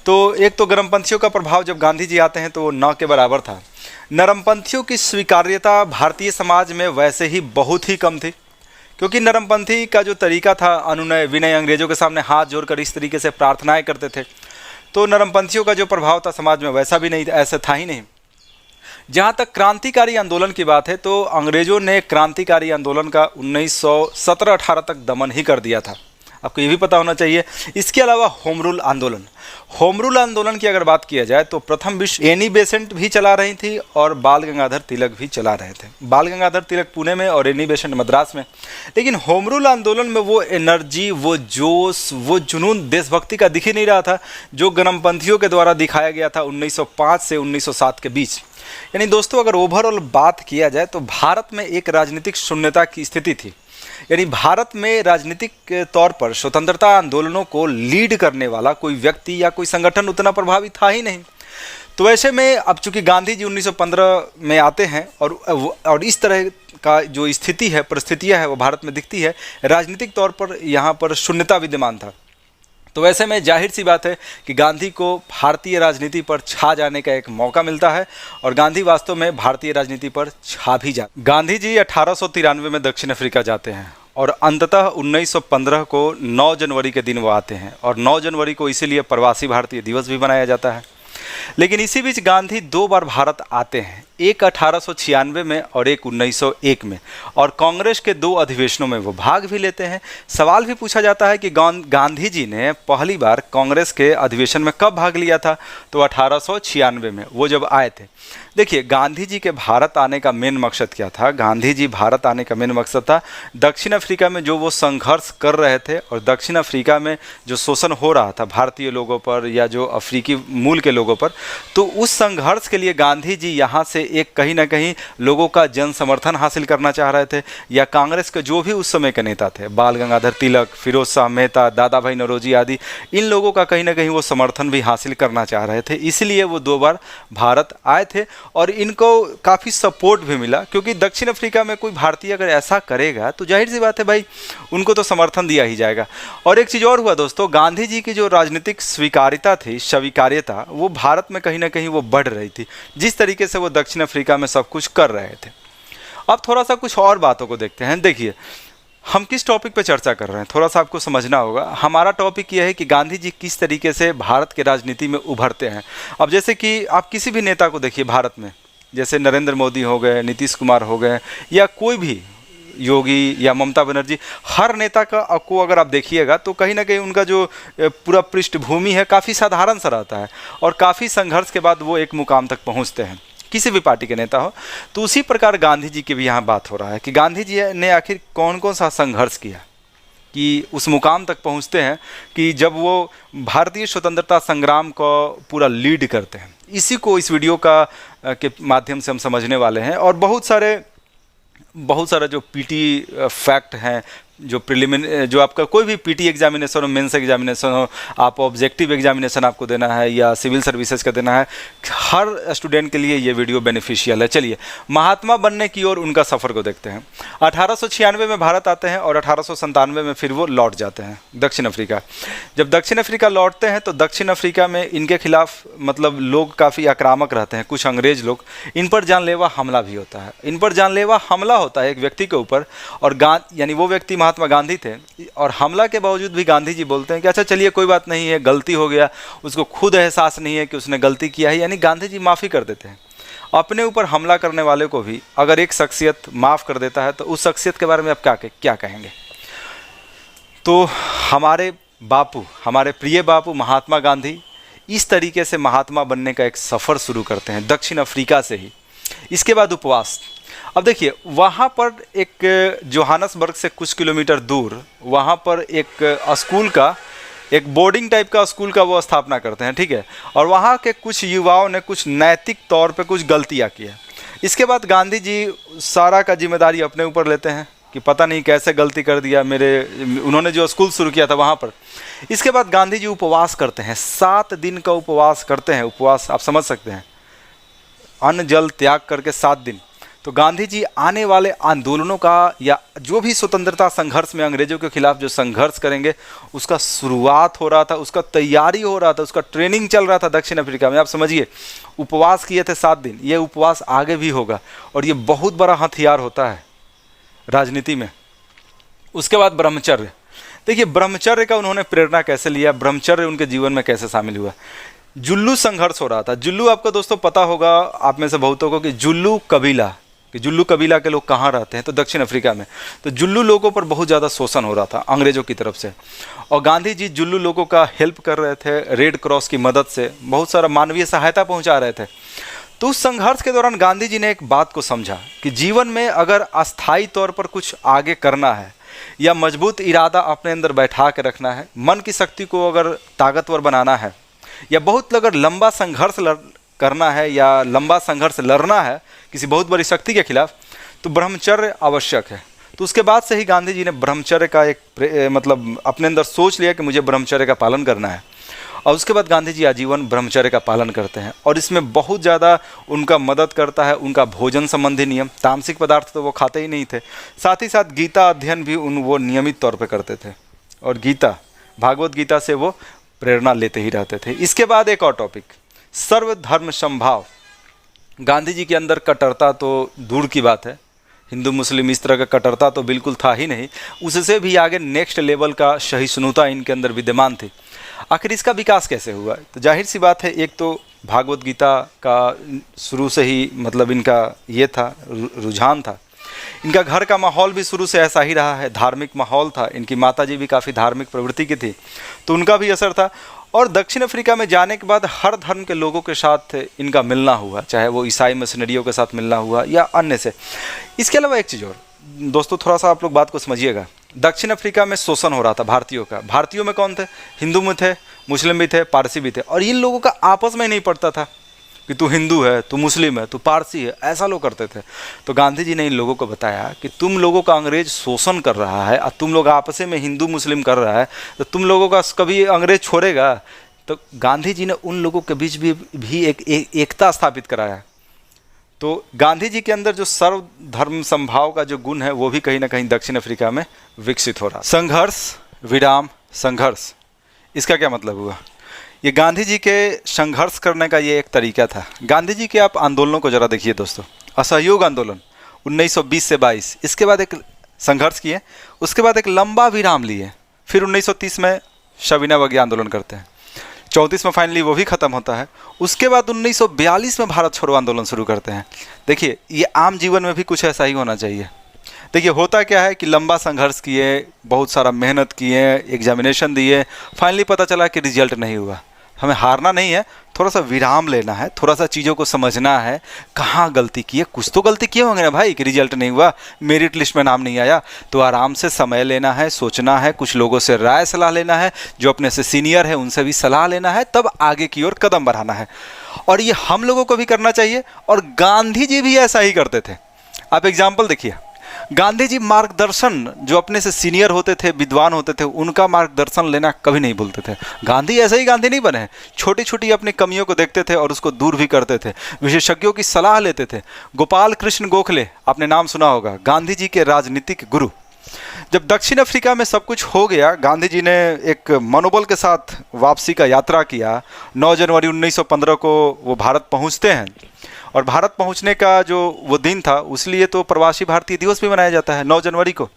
तो एक तो गर्मपंथियों का प्रभाव जब गांधी जी आते हैं तो वो न के बराबर था। नरमपंथियों की स्वीकार्यता भारतीय समाज में वैसे ही बहुत ही कम थी, क्योंकि नरमपंथी का जो तरीका था अनुनय विनय, अंग्रेजों के सामने हाथ जोड़कर इस तरीके से प्रार्थनाएं करते थे, तो नरमपंथियों का जो प्रभाव था समाज में वैसा भी नहीं, ऐसा था ही नहीं। जहाँ तक क्रांतिकारी आंदोलन की बात है तो अंग्रेजों ने क्रांतिकारी आंदोलन का 1917-18 तक दमन ही कर दिया था, आपको ये भी पता होना चाहिए। इसके अलावा होम रूल आंदोलन की अगर बात किया जाए तो प्रथम विश्व एनी बेसेंट भी चला रही थी और बाल गंगाधर तिलक भी चला रहे थे। बाल गंगाधर तिलक पुणे में और एनी बेसेंट मद्रास में। लेकिन होम रूल आंदोलन में वो एनर्जी, वो जोश, वो जुनून देशभक्ति का दिख ही नहीं रहा था जो गर्मपंथियों के द्वारा दिखाया गया था 1905 से 1907 के बीच। यानी दोस्तों अगर ओवरऑल बात किया जाए तो भारत में एक राजनीतिक शून्यता की स्थिति थी। यानी भारत में राजनीतिक तौर पर स्वतंत्रता आंदोलनों को लीड करने वाला कोई व्यक्ति या कोई संगठन उतना प्रभावी था ही नहीं। तो ऐसे में अब चूंकि गांधी जी 1915 में आते हैं और इस तरह का जो स्थिति है, परिस्थितियां है वो भारत में दिखती है, राजनीतिक तौर पर यहाँ पर शून्यता विद्यमान था। तो वैसे में जाहिर सी बात है कि गांधी को भारतीय राजनीति पर छा जाने का एक मौका मिलता है और गांधी वास्तव में भारतीय राजनीति पर छा भी जाते। गांधी जी 1893 में दक्षिण अफ्रीका जाते हैं और अंततः 1915 को 9 जनवरी के दिन वो आते हैं और 9 जनवरी को इसीलिए प्रवासी भारतीय दिवस भी मनाया जाता है। लेकिन इसी बीच गांधी 2 बार भारत आते हैं, एक 1896 में और एक 1901 में, और कांग्रेस के 2 अधिवेशनों में वो भाग भी लेते हैं। सवाल भी पूछा जाता है कि गांधी जी ने पहली बार कांग्रेस के अधिवेशन में कब भाग लिया था, तो 1896 में वो जब आए थे। देखिए गांधी जी के भारत आने का मेन मकसद क्या था? गांधी जी भारत आने का मेन मकसद था दक्षिण अफ्रीका में जो वो संघर्ष कर रहे थे और दक्षिण अफ्रीका में जो शोषण हो रहा था भारतीय लोगों पर या जो अफ्रीकी मूल के लोगों पर, तो उस संघर्ष के लिए गांधी जी यहाँ से एक कहीं ना कहीं लोगों का जन समर्थन हासिल करना चाह रहे थे। या कांग्रेस के जो भी उस समय के नेता थे, बाल गंगाधर तिलक, फिरोज शाह मेहता, दादा भाई नौरोजी आदि, इन लोगों का कहीं ना कहीं वो समर्थन भी हासिल करना चाह रहे थे। इसलिए वो 2 बार भारत आए थे और इनको काफ़ी सपोर्ट भी मिला, क्योंकि दक्षिण अफ्रीका में कोई भारतीय अगर ऐसा करेगा तो जाहिर सी बात है भाई उनको तो समर्थन दिया ही जाएगा। और एक चीज़ और हुआ दोस्तों, गांधी जी की जो राजनीतिक स्वीकार्यता थी, स्वीकार्यता, वो भारत में कहीं ना कहीं वो बढ़ रही थी जिस तरीके से वो दक्षिण अफ्रीका में सब कुछ कर रहे थे। अब थोड़ा सा कुछ और बातों को देखते हैं। देखिए हम किस टॉपिक पे चर्चा कर रहे हैं, थोड़ा सा आपको समझना होगा। हमारा टॉपिक यह है कि गांधी जी किस तरीके से भारत के राजनीति में उभरते हैं। अब जैसे कि आप किसी भी नेता को देखिए भारत में, जैसे नरेंद्र मोदी हो गए, नीतीश कुमार हो गए, या कोई भी योगी या ममता बनर्जी, हर नेता का को अगर आप देखिएगा तो कहीं ना कहीं उनका जो पूरा पृष्ठभूमि है काफ़ी साधारण सा रहता है और काफ़ी संघर्ष के बाद वो एक मुकाम तक पहुँचते हैं, किसी भी पार्टी के नेता हो। तो उसी प्रकार गांधी जी की भी यहाँ बात हो रहा है कि गांधी जी ने आखिर कौन कौन सा संघर्ष किया कि उस मुकाम तक पहुँचते हैं कि जब वो भारतीय स्वतंत्रता संग्राम को पूरा लीड करते हैं। इसी को इस वीडियो के माध्यम से हम समझने वाले हैं। और बहुत सारे जो पीटी फैक्ट हैं, जो आपका कोई भी पीटी एग्जामिनेशन हो, मेंस एग्जामिनेशन हो, आप ऑब्जेक्टिव एग्जामिनेशन आपको देना है या सिविल सर्विसेज का देना है, हर स्टूडेंट के लिए ये वीडियो बेनिफिशियल है। चलिए महात्मा बनने की ओर उनका सफ़र को देखते हैं। 1896 में भारत आते हैं और 1897 में फिर वो लौट जाते हैं दक्षिण अफ्रीका। जब दक्षिण अफ्रीका लौटते हैं तो दक्षिण अफ्रीका में इनके खिलाफ मतलब लोग काफ़ी आक्रामक रहते हैं, कुछ अंग्रेज लोग। इन पर जानलेवा हमला भी होता है, इन पर जानलेवा हमला होता है एक व्यक्ति के ऊपर, और यानी वो व्यक्ति महात्मा गांधी थे। और हमला के बावजूद भी गांधी जी बोलते हैं कि अच्छा चलिए कोई बात नहीं है, गलती हो गया, उसको खुद एहसास नहीं है कि उसने गलती किया है, यानी गांधी जी माफ़ी कर देते हैं। अपने ऊपर हमला करने वाले को भी अगर एक शख्सियत माफ़ कर देता है तो उस शख्सियत के बारे में आप क्या कहेंगे? तो हमारे बापू, हमारे प्रिय बापू महात्मा गांधी इस तरीके से महात्मा बनने का एक सफ़र शुरू करते हैं दक्षिण अफ्रीका से ही। इसके बाद उपवास। अब देखिए वहाँ पर एक जोहानसबर्ग से कुछ किलोमीटर दूर वहाँ पर एक स्कूल का एक बोर्डिंग टाइप का स्कूल का वो स्थापना करते हैं, ठीक है। और वहाँ के कुछ युवाओं ने कुछ नैतिक तौर पे कुछ गलतियाँ की है। इसके बाद गांधी जी सारा का जिम्मेदारी अपने ऊपर लेते हैं कि पता नहीं कैसे गलती कर दिया उन्होंने जो स्कूल शुरू किया था वहाँ पर। इसके बाद गांधी जी उपवास करते हैं, 7 दिन का उपवास करते हैं। उपवास आप समझ सकते हैं, अन्न जल त्याग करके 7 दिन। तो गांधी जी आने वाले आंदोलनों का या जो भी स्वतंत्रता संघर्ष में अंग्रेजों के खिलाफ जो संघर्ष करेंगे उसका शुरुआत हो रहा था, उसका तैयारी हो रहा था, उसका ट्रेनिंग चल रहा था दक्षिण अफ्रीका में। आप समझिए, उपवास किए थे 7 दिन, ये उपवास आगे भी होगा और ये बहुत बड़ा हथियार होता है राजनीति में। उसके बाद ब्रह्मचर्य। देखिए ब्रह्मचर्य का उन्होंने प्रेरणा कैसे लिया, ब्रह्मचर्य उनके जीवन में कैसे शामिल हुआ। जुल्लू संघर्ष हो रहा था। जुल्लू आपको दोस्तों पता होगा, आप में से बहुतों को, कि जुल्लू कबीला, कि जुल्लू कबीला के लोग कहाँ रहते हैं, तो दक्षिण अफ्रीका में। तो जुल्लू लोगों पर बहुत ज़्यादा शोषण हो रहा था अंग्रेजों की तरफ से, और गांधी जी जुल्लू लोगों का हेल्प कर रहे थे, रेड क्रॉस की मदद से बहुत सारा मानवीय सहायता पहुँचा रहे थे। तो उस संघर्ष के दौरान गांधी जी ने एक बात को समझा कि जीवन में अगर अस्थायी तौर पर कुछ आगे करना है या मजबूत इरादा अपने अंदर बैठा के रखना है, मन की शक्ति को अगर ताकतवर बनाना है, या बहुत अगर लंबा संघर्ष करना है या लंबा संघर्ष लड़ना है किसी बहुत बड़ी शक्ति के खिलाफ, तो ब्रह्मचर्य आवश्यक है। तो उसके बाद से ही गांधी जी ने ब्रह्मचर्य का मतलब अपने अंदर सोच लिया कि मुझे ब्रह्मचर्य का पालन करना है। और उसके बाद गांधी जी आजीवन ब्रह्मचर्य का पालन करते हैं और इसमें बहुत ज़्यादा उनका मदद करता है उनका भोजन संबंधी नियम। तामसिक पदार्थ तो वो खाते ही नहीं थे। साथ ही साथ गीता अध्ययन भी वो नियमित तौर पे करते थे और गीता, भागवत गीता से वो प्रेरणा लेते ही रहते थे। इसके बाद एक और टॉपिक, सर्वधर्म समभाव। गांधी जी के अंदर कट्टरता तो दूर की बात है, हिंदू मुस्लिम इस तरह का कट्टरता तो बिल्कुल था ही नहीं, उससे भी आगे नेक्स्ट लेवल का सहिष्णुता इनके अंदर विद्यमान थी। आखिर इसका विकास कैसे हुआ? तो जाहिर सी बात है, एक तो भागवत गीता का शुरू से ही मतलब इनका ये था, रुझान था। इनका घर का माहौल भी शुरू से ऐसा ही रहा है, धार्मिक माहौल था। इनकी माताजी भी काफ़ी धार्मिक प्रवृत्ति की थी, तो उनका भी असर था। और दक्षिण अफ्रीका में जाने के बाद हर धर्म के लोगों के साथ इनका मिलना हुआ, चाहे वो ईसाई मिशनरियों के साथ मिलना हुआ या अन्य से। इसके अलावा एक चीज़ और दोस्तों, थोड़ा सा आप लोग बात को समझिएगा। दक्षिण अफ्रीका में शोषण हो रहा था भारतीयों का। भारतीयों में कौन थे? हिंदू में थे, मुस्लिम भी थे, पारसी भी थे, और इन लोगों का आपस में नहीं पड़ता था कि तू हिंदू है, तू मुस्लिम है, तू पारसी है, ऐसा लोग करते थे। तो गांधी जी ने इन लोगों को बताया कि तुम लोगों का अंग्रेज शोषण कर रहा है और तुम लोग आपस में हिंदू मुस्लिम कर रहा है, तो तुम लोगों का कभी अंग्रेज छोड़ेगा? तो गांधी जी ने उन लोगों के बीच भी एकता स्थापित कराया। तो गांधी जी के अंदर जो सर्वधर्म समभाव का जो गुण है वो भी कहीं ना कहीं दक्षिण अफ्रीका में विकसित हो रहा। संघर्ष विराम संघर्ष, इसका क्या मतलब हुआ? ये गांधी जी के संघर्ष करने का ये एक तरीका था। गांधी जी के आप आंदोलनों को जरा देखिए दोस्तों। असहयोग आंदोलन 1920 से 22, इसके बाद एक संघर्ष किए, उसके बाद एक लंबा विराम लिए, फिर 1930 में सविनय आंदोलन करते हैं, 34 में फाइनली वो भी ख़त्म होता है। उसके बाद 1942 में भारत छोड़ो आंदोलन शुरू करते हैं। देखिए ये आम जीवन में भी कुछ ऐसा ही होना चाहिए। देखिए होता क्या है कि लंबा संघर्ष किए, बहुत सारा मेहनत किए, एग्जामिनेशन दिए, फाइनली पता चला कि रिजल्ट नहीं हुआ। हमें हारना नहीं है, थोड़ा सा विराम लेना है, थोड़ा सा चीज़ों को समझना है, कहाँ गलती की है। कुछ तो गलती किए होंगे ना भाई कि रिजल्ट नहीं हुआ, मेरिट लिस्ट में नाम नहीं आया। तो आराम से समय लेना है, सोचना है, कुछ लोगों से राय सलाह लेना है, जो अपने से सीनियर है उनसे भी सलाह लेना है, तब आगे की ओर कदम बढ़ाना है। और ये हम लोगों को भी करना चाहिए, और गांधी जी भी ऐसा ही करते थे। आप एग्जाम्पल देखिए, गांधी जी मार्गदर्शन, जो अपने से सीनियर होते थे, विद्वान होते थे, उनका मार्गदर्शन लेना कभी नहीं भूलते थे। गांधी ऐसे ही गांधी नहीं बने, छोटी छोटी अपनी कमियों को देखते थे और उसको दूर भी करते थे, विशेषज्ञों की सलाह लेते थे। गोपाल कृष्ण गोखले, आपने नाम सुना होगा, गांधी जी के राजनीतिक गुरु। जब दक्षिण अफ्रीका में सब कुछ हो गया, गांधी जी ने एक मनोबल के साथ वापसी का यात्रा किया। 9 जनवरी 1915 को वो भारत पहुंचते हैं, और भारत पहुंचने का जो वो दिन था, उसलिए तो प्रवासी भारतीय दिवस भी मनाया जाता है 9 जनवरी को।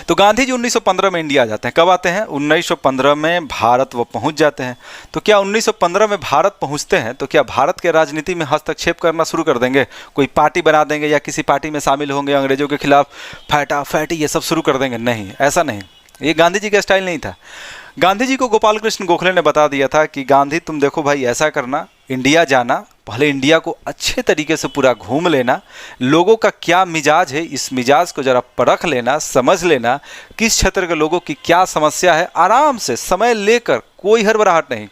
तो गांधी जी 1915 में इंडिया जाते हैं। कब आते हैं? 1915 में भारत वो पहुंच जाते हैं। तो क्या 1915 में भारत पहुंचते हैं तो क्या भारत के राजनीति में हस्तक्षेप करना शुरू कर देंगे? कोई पार्टी बना देंगे या किसी पार्टी में शामिल होंगे, अंग्रेजों के खिलाफ फैटी ये सब शुरू कर देंगे? नहीं, ऐसा नहीं। ये गांधी जी का स्टाइल नहीं था। गांधी जी को गोपाल कृष्ण गोखले ने बता दिया था कि गांधी तुम देखो भाई, ऐसा करना, इंडिया जाना, पहले इंडिया को अच्छे तरीके से पूरा घूम लेना, लोगों का क्या मिजाज है इस मिजाज को ज़रा परख लेना, समझ लेना, किस क्षेत्र के लोगों की क्या समस्या है, आराम से समय लेकर, कोई हड़बड़ाहट नहीं।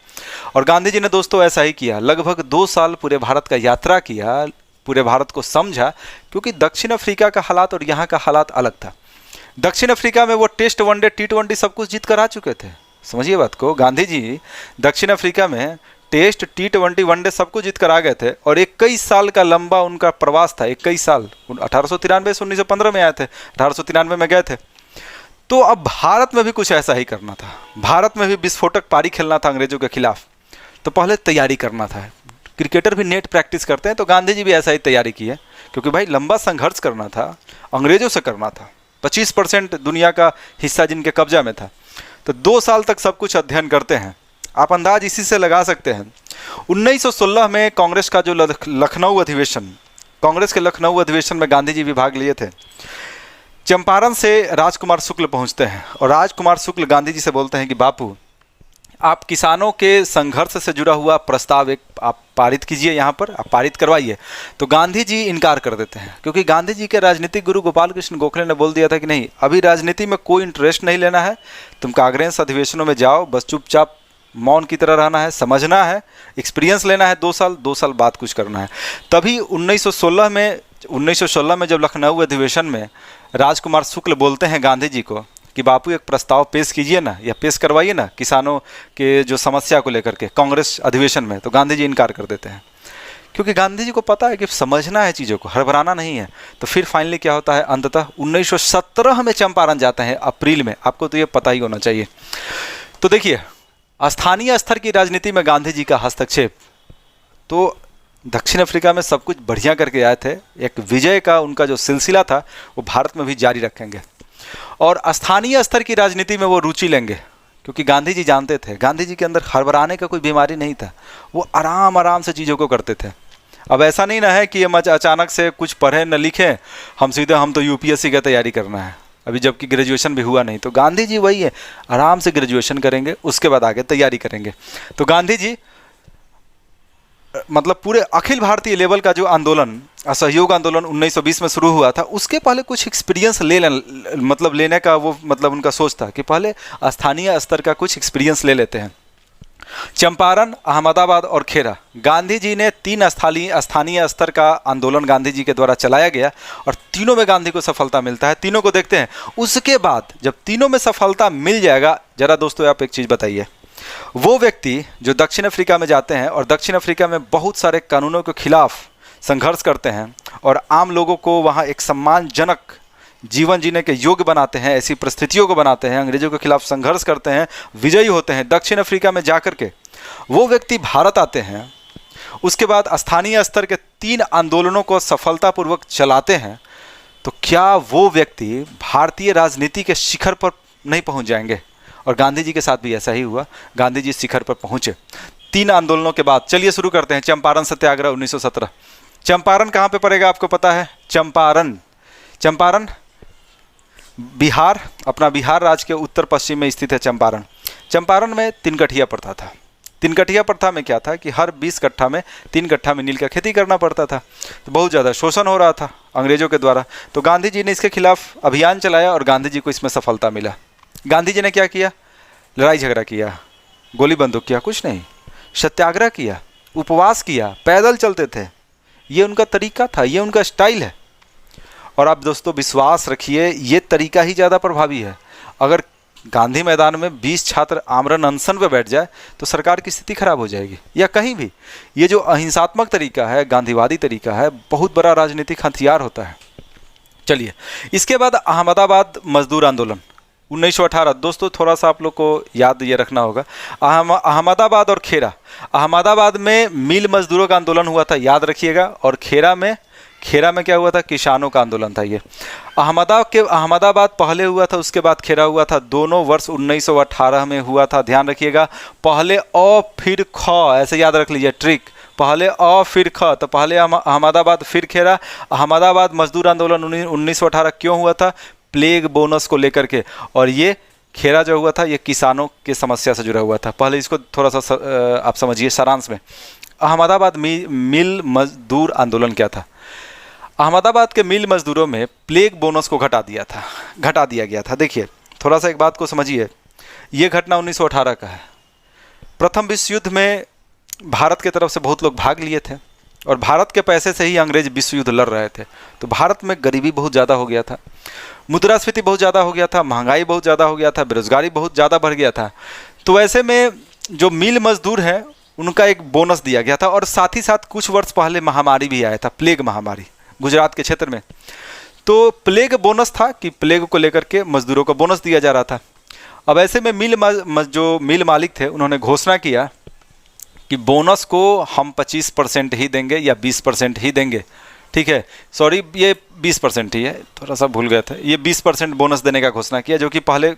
और गांधी जी ने दोस्तों ऐसा ही किया, लगभग 2 साल पूरे भारत का यात्रा किया, पूरे भारत को समझा, क्योंकि दक्षिण अफ्रीका का हालात और यहाँ का हालात अलग था। दक्षिण अफ्रीका में वो टेस्ट, वनडे, T20 सब कुछ जीत कर आ चुके थे। समझिए बात को, गांधी जी दक्षिण अफ्रीका में टेस्ट, T20, वनडे सब कुछ जीत कर आ गए थे और 21 साल का लंबा उनका प्रवास था। 21 साल, 1893 से 1915 में आए थे, 1893 में गए थे। तो अब भारत में भी कुछ ऐसा ही करना था, भारत में भी विस्फोटक पारी खेलना था अंग्रेजों के खिलाफ। तो पहले तैयारी करना था। क्रिकेटर भी नेट प्रैक्टिस करते हैं, तो गांधी जी भी ऐसा ही तैयारी की है, क्योंकि भाई लंबा संघर्ष करना था, अंग्रेजों से करना था। 25% दुनिया का हिस्सा जिनके कब्जा में था। तो 2 साल तक सब कुछ अध्ययन करते हैं। आप अंदाज इसी से लगा सकते हैं। 1916 में कांग्रेस का जो लखनऊ अधिवेशन, कांग्रेस के लखनऊ अधिवेशन में गांधी जी भी भाग लिए थे। चंपारण से राजकुमार शुक्ल पहुंचते हैं और राजकुमार शुक्ल गांधी जी से बोलते हैं कि बापू, आप किसानों के संघर्ष से जुड़ा हुआ प्रस्ताव एक आप पारित कीजिए, यहाँ पर आप पारित करवाइए। तो गांधी जी इनकार कर देते हैं, क्योंकि गांधी जी के राजनीतिक गुरु गोपाल कृष्ण गोखले ने बोल दिया था कि नहीं, अभी राजनीति में कोई इंटरेस्ट नहीं लेना है, तुम कांग्रेस अधिवेशनों में जाओ, बस चुपचाप मौन की तरह रहना है, समझना है, एक्सपीरियंस लेना है 2 साल बाद कुछ करना है। तभी 1916 में जब लखनऊ अधिवेशन में राजकुमार शुक्ल बोलते हैं गांधी जी को कि बापू एक प्रस्ताव पेश कीजिए ना, या पेश करवाइए ना किसानों के जो समस्या को लेकर के कांग्रेस अधिवेशन में, तो गांधी जी इनकार कर देते हैं, क्योंकि गांधी जी को पता है कि समझना है चीज़ों को, हड़बड़ाना नहीं है। तो फिर फाइनली क्या होता है, अंततः 1917 में चंपारण जाते हैं, अप्रैल में। आपको तो ये पता ही होना चाहिए। तो देखिए, स्थानीय स्तर की राजनीति में गांधी जी का हस्तक्षेप, तो दक्षिण अफ्रीका में सब कुछ बढ़िया करके आए थे, एक विजय का उनका जो सिलसिला था वो भारत में भी जारी रखेंगे और स्थानीय स्तर की राजनीति में वो रुचि लेंगे, क्योंकि गांधी जी जानते थे, गांधी जी के अंदर हड़बड़ाने का कोई बीमारी नहीं था, वो आराम से चीज़ों को करते थे। अब ऐसा नहीं ना है कि ये अचानक से कुछ पढ़े न लिखे, हम तो यूपीएससी का तैयारी करना है, अभी जबकि ग्रेजुएशन भी हुआ नहीं। तो गांधी जी वही है, आराम से ग्रेजुएशन करेंगे, उसके बाद आगे तैयारी करेंगे। तो गांधी जी मतलब पूरे अखिल भारतीय लेवल का जो आंदोलन, असहयोग आंदोलन 1920 में शुरू हुआ था, उसके पहले कुछ एक्सपीरियंस लेने का वो उनका सोच था कि पहले स्थानीय स्तर का कुछ एक्सपीरियंस ले लेते हैं। चंपारण, अहमदाबाद और खेड़ा, गांधी जी ने 3 स्थानीय स्तर का आंदोलन गांधी जी के द्वारा चलाया गया और तीनों में गांधी को सफलता मिलता है। तीनों को देखते हैं। उसके बाद जब तीनों में सफलता मिल जाएगा, जरा दोस्तों आप एक चीज़ बताइए, वो व्यक्ति जो दक्षिण अफ्रीका में जाते हैं और दक्षिण अफ्रीका में बहुत सारे कानूनों के खिलाफ संघर्ष करते हैं और आम लोगों को वहाँ एक सम्मानजनक जीवन जीने के योग्य बनाते हैं, ऐसी परिस्थितियों को बनाते हैं, अंग्रेजों के खिलाफ संघर्ष करते हैं, विजयी होते हैं, दक्षिण अफ्रीका में जाकर के वो व्यक्ति भारत आते हैं, उसके बाद स्थानीय स्तर के 3 आंदोलनों को सफलतापूर्वक चलाते हैं, तो क्या वो व्यक्ति भारतीय राजनीति के शिखर पर नहीं पहुंच जाएंगे? और गांधी जी के साथ भी ऐसा ही हुआ, गांधी जी शिखर पर पहुंचे 3 आंदोलनों के बाद। चलिए शुरू करते हैं। चंपारण सत्याग्रह 1917। चंपारण कहाँ पे पड़ेगा आपको पता है? चंपारण बिहार, अपना बिहार राज्य के उत्तर पश्चिम में स्थित है चंपारण। चंपारण में 3 कठिया प्रथा था। 3 कठिया प्रथा में क्या था कि हर 20 कट्ठा में 3 कट्ठा में नील का खेती करना पड़ता था, तो बहुत ज़्यादा शोषण हो रहा था अंग्रेजों के द्वारा। तो गांधी जी ने इसके खिलाफ अभियान चलाया और गांधी जी को इसमें सफलता मिला। गांधी जी ने क्या किया? लड़ाई झगड़ा किया, गोली बंदूक किया? कुछ नहीं, सत्याग्रह किया, उपवास किया, पैदल चलते थे। ये उनका तरीका था, ये उनका स्टाइल है। और आप दोस्तों विश्वास रखिए, ये तरीका ही ज़्यादा प्रभावी है। अगर गांधी मैदान में 20 छात्र आमरण अनशन पे बैठ जाए तो सरकार की स्थिति खराब हो जाएगी, या कहीं भी। ये जो अहिंसात्मक तरीका है, गांधीवादी तरीका है, बहुत बड़ा राजनीतिक हथियार होता है। चलिए, इसके बाद अहमदाबाद मजदूर आंदोलन 1918। दोस्तों थोड़ा सा आप लोग को याद ये रखना होगा, अहमदाबाद और खेड़ा। अहमदाबाद में मिल मजदूरों का आंदोलन हुआ था, याद रखिएगा। और खेड़ा में क्या हुआ था? किसानों का आंदोलन था। ये अहमदाबाद पहले हुआ था, उसके बाद खेड़ा हुआ था। दोनों वर्ष 1918 में हुआ था, ध्यान रखिएगा। पहले अ फिर ख, ऐसे याद रख लीजिए ट्रिक, पहले अ फिर ख। तो पहले अहमदाबाद फिर खेड़ा। अहमदाबाद मजदूर आंदोलन 1918 क्यों हुआ था? प्लेग बोनस को लेकर के। और ये खेड़ा जो हुआ था ये किसानों की समस्या से जुड़ा हुआ था। पहले इसको थोड़ा सा आप समझिए सारांश में। अहमदाबाद मिल मजदूर आंदोलन क्या था? अहमदाबाद के मिल मजदूरों में प्लेग बोनस को घटा दिया गया था। देखिए थोड़ा सा एक बात को समझिए, ये घटना 1918 का है। प्रथम विश्व युद्ध में भारत के तरफ से बहुत लोग भाग लिए थे और भारत के पैसे से ही अंग्रेज विश्व युद्ध लड़ रहे थे। तो भारत में गरीबी बहुत ज़्यादा हो गया था, मुद्रास्फीति बहुत ज़्यादा हो गया था, महंगाई बहुत ज़्यादा हो गया था, बेरोजगारी बहुत ज़्यादा बढ़ गया था। तो ऐसे में जो मिल मजदूर हैं उनका एक बोनस दिया गया था। और साथ ही साथ कुछ वर्ष पहले महामारी भी आया था, प्लेग महामारी गुजरात के क्षेत्र में। तो प्लेग बोनस था कि प्लेग को लेकर के मजदूरों को बोनस दिया जा रहा था। अब ऐसे में जो मिल मालिक थे उन्होंने घोषणा किया कि बोनस को हम 25% ही देंगे या 20% ही देंगे। ठीक है, सॉरी ये 20% ही है, थोड़ा सा भूल गए थे। ये 20% बोनस देने का घोषणा किया, जो कि पहले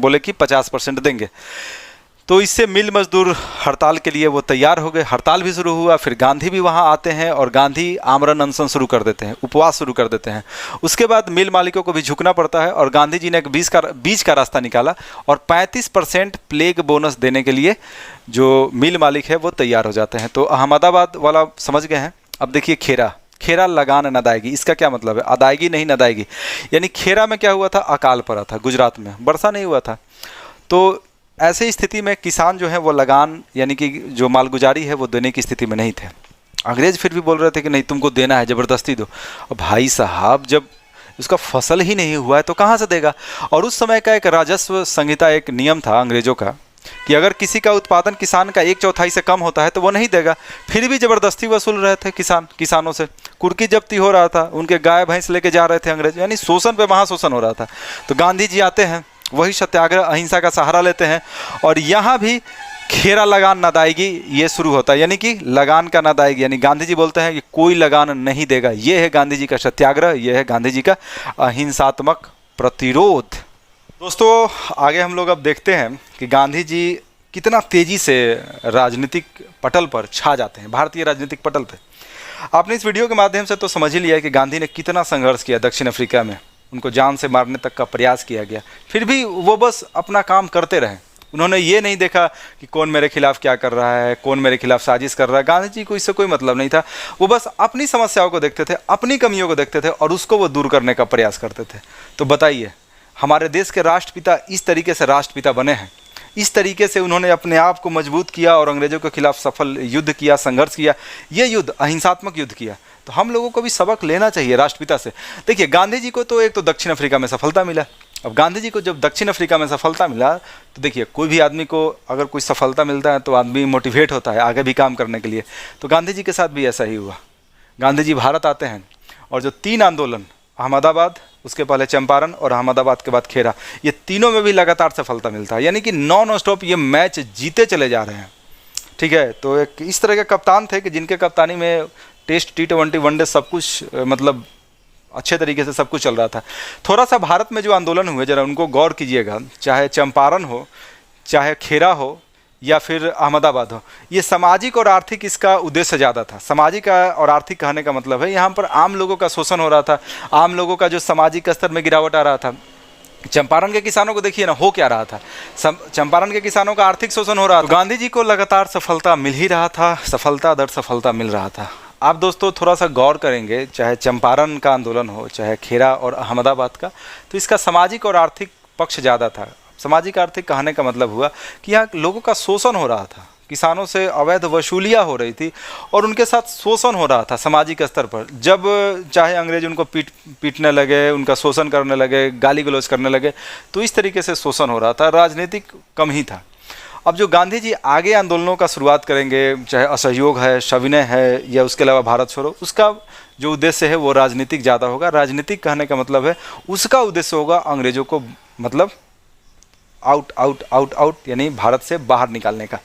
बोले कि 50% देंगे। तो इससे मिल मजदूर हड़ताल के लिए वो तैयार हो गए। हड़ताल भी शुरू हुआ, फिर गांधी भी वहाँ आते हैं और गांधी आमरण अनशन शुरू कर देते हैं, उपवास शुरू कर देते हैं। उसके बाद मिल मालिकों को भी झुकना पड़ता है और गांधी जी ने एक बीच का रास्ता निकाला और 35% प्लेग बोनस देने के लिए जो मिल मालिक है वो तैयार हो जाते हैं। तो अहमदाबाद वाला समझ गए हैं। अब देखिए खेरा लगान न अदायगी, इसका क्या मतलब है? अदायगी नहीं न अदायगी। यानी खेरा में क्या हुआ था? अकाल पड़ा था, गुजरात में वर्षा नहीं हुआ था। तो ऐसी स्थिति में किसान जो है वो लगान यानी कि जो मालगुजारी है वो देने की स्थिति में नहीं थे। अंग्रेज फिर भी बोल रहे थे कि नहीं तुमको देना है, ज़बरदस्ती दो। और भाई साहब जब उसका फसल ही नहीं हुआ है तो कहाँ से देगा? और उस समय का एक राजस्व संहिता, एक नियम था अंग्रेजों का कि अगर किसी का उत्पादन किसान का 1/4 से कम होता है तो वो नहीं देगा। फिर भी ज़बरदस्ती वसूल रहे थे किसानों से, कुर्की जब्ती हो रहा था, उनके गाय भैंस लेके जा रहे थे अंग्रेज, यानी शोषण पे महाशोषण हो रहा था। तो गांधी जी आते हैं, वही सत्याग्रह अहिंसा का सहारा लेते हैं और यहाँ भी खेरा लगान न अदायगी ये शुरू होता है, यानी कि लगान का न अदायगी। यानी गांधी जी बोलते हैं कि कोई लगान नहीं देगा। ये है गांधी जी का सत्याग्रह, ये है गांधी जी का अहिंसात्मक प्रतिरोध। दोस्तों आगे हम लोग अब देखते हैं कि गांधी जी कितना तेज़ी से राजनीतिक पटल पर छा जाते हैं, भारतीय राजनीतिक पटल पे। आपने इस वीडियो के माध्यम से तो समझ ही लिया है कि गांधी ने कितना संघर्ष किया दक्षिण अफ्रीका में, उनको जान से मारने तक का प्रयास किया गया, फिर भी वो बस अपना काम करते रहे। उन्होंने ये नहीं देखा कि कौन मेरे खिलाफ क्या कर रहा है, कौन मेरे खिलाफ साजिश कर रहा है। गांधी जी को इससे कोई मतलब नहीं था, वो बस अपनी समस्याओं को देखते थे, अपनी कमियों को देखते थे और उसको वो दूर करने का प्रयास करते थे। तो बताइए हमारे देश के राष्ट्रपिता इस तरीके से राष्ट्रपिता बने हैं, इस तरीके से उन्होंने अपने आप को मजबूत किया और अंग्रेजों के खिलाफ सफल युद्ध किया, संघर्ष किया, ये युद्ध अहिंसात्मक युद्ध किया। तो हम लोगों को भी सबक लेना चाहिए राष्ट्रपिता से। देखिए गांधी जी को तो एक तो दक्षिण अफ्रीका में सफलता मिला। अब गांधी जी को जब दक्षिण अफ्रीका में सफलता मिला तो देखिए कोई भी आदमी को अगर कोई सफलता मिलता है तो आदमी मोटिवेट होता है आगे भी काम करने के लिए। तो गांधी जी के साथ भी ऐसा ही हुआ। गांधी जी भारत आते हैं और जो 3 आंदोलन, अहमदाबाद, उसके पहले चंपारण और अहमदाबाद के बाद खेरा, ये तीनों में भी लगातार सफलता मिलता है, यानी कि नॉन स्टॉप ये मैच जीते चले जा रहे हैं। ठीक है, तो एक इस तरह के कप्तान थे कि जिनके कप्तानी में टेस्ट, T20, वनडे सब कुछ मतलब अच्छे तरीके से सब कुछ चल रहा था। थोड़ा सा भारत में जो आंदोलन हुए जरा उनको गौर कीजिएगा, चाहे चंपारण हो, चाहे खेरा हो या फिर अहमदाबाद हो, ये सामाजिक और आर्थिक इसका उद्देश्य ज़्यादा था। सामाजिक और आर्थिक कहने का मतलब है यहाँ पर आम लोगों का शोषण हो रहा था, आम लोगों का जो सामाजिक स्तर में गिरावट आ रहा था। चंपारण के किसानों को देखिए ना हो क्या रहा था, चंपारण के किसानों का आर्थिक शोषण हो रहा था। गांधी जी को लगातार सफलता मिल ही रहा था, सफलता दर सफलता मिल रहा था। आप दोस्तों थोड़ा सा गौर करेंगे, चाहे चंपारण का आंदोलन हो, चाहे खेरा और अहमदाबाद का, तो इसका सामाजिक और आर्थिक पक्ष ज़्यादा था। सामाजिक आर्थिक कहने का मतलब हुआ कि यहाँ लोगों का शोषण हो रहा था, किसानों से अवैध वसूलियाँ हो रही थी और उनके साथ शोषण हो रहा था सामाजिक स्तर पर। जब चाहे अंग्रेज उनको पीटने लगे, उनका शोषण करने लगे, गाली गलौज करने लगे, तो इस तरीके से शोषण हो रहा था, राजनीतिक कम ही था। अब जो गांधी जी आगे आंदोलनों का शुरुआत करेंगे, चाहे असहयोग है, सविनय है या उसके अलावा भारत छोड़ो, उसका जो उद्देश्य है वो राजनीतिक ज़्यादा होगा। राजनीतिक कहने का मतलब है उसका उद्देश्य होगा अंग्रेजों को मतलब आउट आउट आउट आउट, यानी भारत से बाहर निकालने का।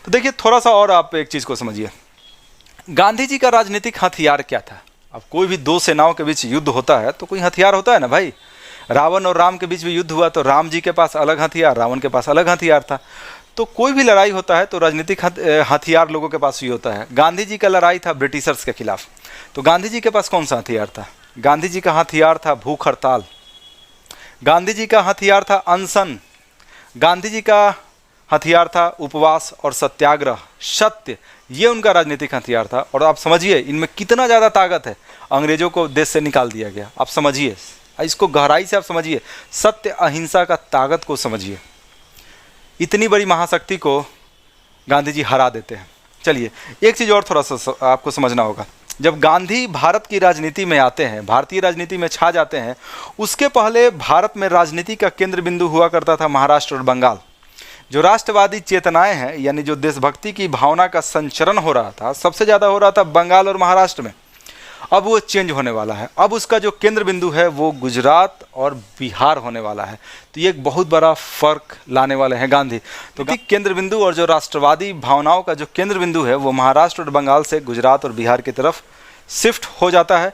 तो देखिए थोड़ा सा और आप एक चीज़ को समझिए, गांधी जी का राजनीतिक हथियार क्या था। अब कोई भी 2 सेनाओं के बीच युद्ध होता है तो कोई हथियार होता है ना भाई। रावण और राम के बीच भी युद्ध हुआ तो राम जी के पास अलग हथियार, रावण के पास अलग हथियार था। तो कोई भी लड़ाई होता है तो राजनीतिक हथियार लोगों के पास ही होता है। गांधी जी का लड़ाई था ब्रिटिशर्स के खिलाफ, तो गांधी जी के पास कौन सा हथियार था? गांधी जी का हथियार था भूख हड़ताल, गांधी जी का हथियार था अनशन, गांधी जी का हथियार था उपवास और सत्याग्रह, सत्य ये उनका राजनीतिक हथियार था। और आप समझिए इनमें कितना ज़्यादा ताकत है। अंग्रेजों को देश से निकाल दिया गया, आप समझिए इसको गहराई से, आप समझिए सत्य अहिंसा का ताकत को समझिए। इतनी बड़ी महाशक्ति को गांधी जी हरा देते हैं। चलिए एक चीज़ और थोड़ा सा आपको समझना होगा। जब गांधी भारत की राजनीति में आते हैं, भारतीय राजनीति में छा जाते हैं, उसके पहले भारत में राजनीति का केंद्र बिंदु हुआ करता था महाराष्ट्र और बंगाल। जो राष्ट्रवादी चेतनाएं हैं, यानी जो देशभक्ति की भावना का संचरण हो रहा था, सबसे ज़्यादा हो रहा था बंगाल और महाराष्ट्र में। अब वो चेंज होने वाला है। अब उसका जो केंद्र बिंदु है वो गुजरात और बिहार होने वाला है। तो ये एक बहुत बड़ा फर्क लाने वाले हैं गांधी। तो केंद्र बिंदु और जो राष्ट्रवादी भावनाओं का जो केंद्र बिंदु है वो महाराष्ट्र और बंगाल से गुजरात और बिहार की तरफ शिफ्ट हो जाता है।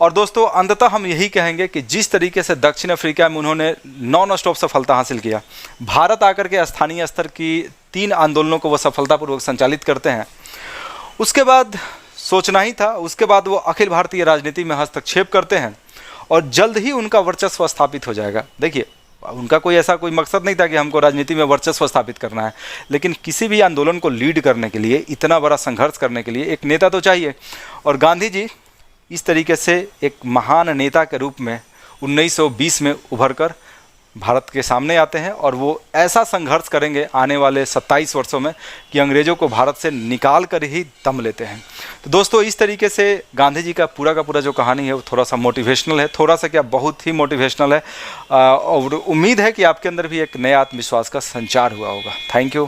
और दोस्तों अंततः हम यही कहेंगे कि जिस तरीके से दक्षिण अफ्रीका में उन्होंने नॉन स्टॉप सफलता हासिल किया, भारत आकर के स्थानीय स्तर की 3 आंदोलनों को वो सफलतापूर्वक संचालित करते हैं, उसके बाद सोचना ही था। उसके बाद वो अखिल भारतीय राजनीति में हस्तक्षेप करते हैं और जल्द ही उनका वर्चस्व स्थापित हो जाएगा। देखिए उनका कोई ऐसा कोई मकसद नहीं था कि हमको राजनीति में वर्चस्व स्थापित करना है, लेकिन किसी भी आंदोलन को लीड करने के लिए, इतना बड़ा संघर्ष करने के लिए एक नेता तो चाहिए। और गांधी जी इस तरीके से एक महान नेता के रूप में 1920 में उभर कर भारत के सामने आते हैं और वो ऐसा संघर्ष करेंगे आने वाले 27 वर्षों में कि अंग्रेज़ों को भारत से निकाल कर ही दम लेते हैं। तो दोस्तों इस तरीके से गांधी जी का पूरा जो कहानी है वो थोड़ा सा मोटिवेशनल है, थोड़ा सा क्या बहुत ही मोटिवेशनल है। और उम्मीद है कि आपके अंदर भी एक नया आत्मविश्वास का संचार हुआ होगा। Thank you.